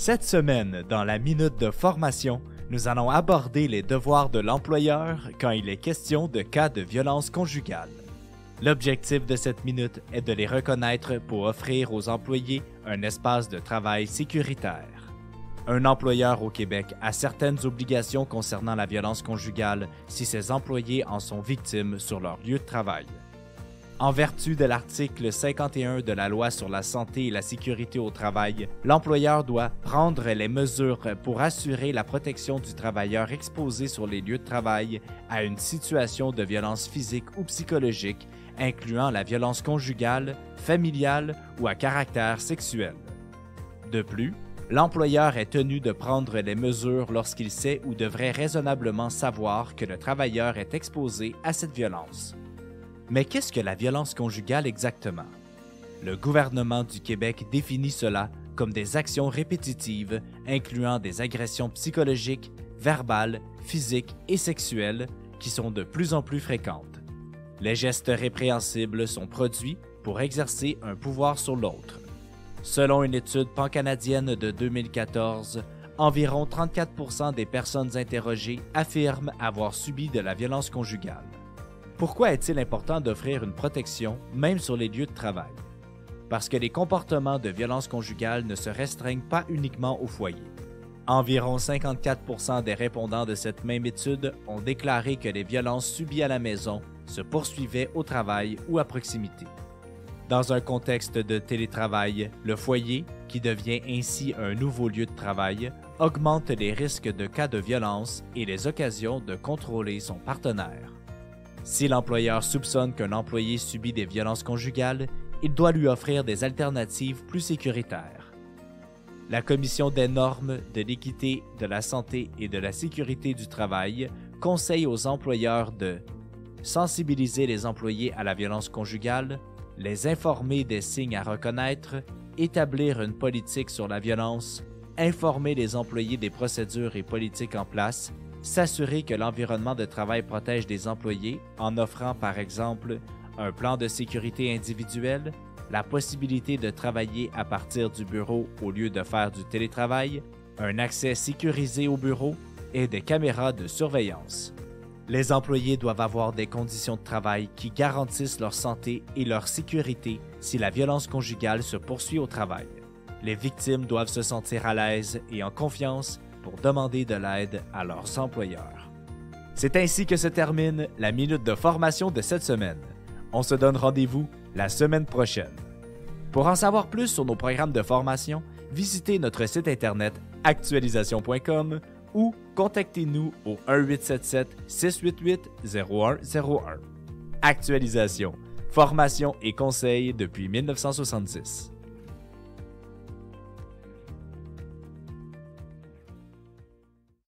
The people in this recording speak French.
Cette semaine, dans la Minute de formation, nous allons aborder les devoirs de l'employeur quand il est question de cas de violence conjugale. L'objectif de cette minute est de les reconnaître pour offrir aux employés un espace de travail sécuritaire. Un employeur au Québec a certaines obligations concernant la violence conjugale si ses employés en sont victimes sur leur lieu de travail. En vertu de l'article 51 de la Loi sur la santé et la sécurité au travail, l'employeur doit prendre les mesures pour assurer la protection du travailleur exposé sur les lieux de travail à une situation de violence physique ou psychologique, incluant la violence conjugale, familiale ou à caractère sexuel. De plus, l'employeur est tenu de prendre les mesures lorsqu'il sait ou devrait raisonnablement savoir que le travailleur est exposé à cette violence. Mais qu'est-ce que la violence conjugale exactement? Le gouvernement du Québec définit cela comme des actions répétitives incluant des agressions psychologiques, verbales, physiques et sexuelles qui sont de plus en plus fréquentes. Les gestes répréhensibles sont produits pour exercer un pouvoir sur l'autre. Selon une étude pan-canadienne de 2014, environ 34% des personnes interrogées affirment avoir subi de la violence conjugale. Pourquoi est-il important d'offrir une protection, même sur les lieux de travail? Parce que les comportements de violence conjugale ne se restreignent pas uniquement au foyer. Environ 54% des répondants de cette même étude ont déclaré que les violences subies à la maison se poursuivaient au travail ou à proximité. Dans un contexte de télétravail, le foyer, qui devient ainsi un nouveau lieu de travail, augmente les risques de cas de violence et les occasions de contrôler son partenaire. Si l'employeur soupçonne qu'un employé subit des violences conjugales, il doit lui offrir des alternatives plus sécuritaires. La Commission des normes, de l'équité, de la santé et de la sécurité du travail conseille aux employeurs de sensibiliser les employés à la violence conjugale, les informer des signes à reconnaître, établir une politique sur la violence, informer les employés des procédures et politiques en place, s'assurer que l'environnement de travail protège des employés en offrant par exemple un plan de sécurité individuel, la possibilité de travailler à partir du bureau au lieu de faire du télétravail, un accès sécurisé au bureau et des caméras de surveillance. Les employés doivent avoir des conditions de travail qui garantissent leur santé et leur sécurité si la violence conjugale se poursuit au travail. Les victimes doivent se sentir à l'aise et en confiance pour demander de l'aide à leurs employeurs. C'est ainsi que se termine la minute de formation de cette semaine. On se donne rendez-vous la semaine prochaine. Pour en savoir plus sur nos programmes de formation, visitez notre site internet actualisation.com ou contactez-nous au 1-877-688-0101. Actualisation, formation et conseils depuis 1970.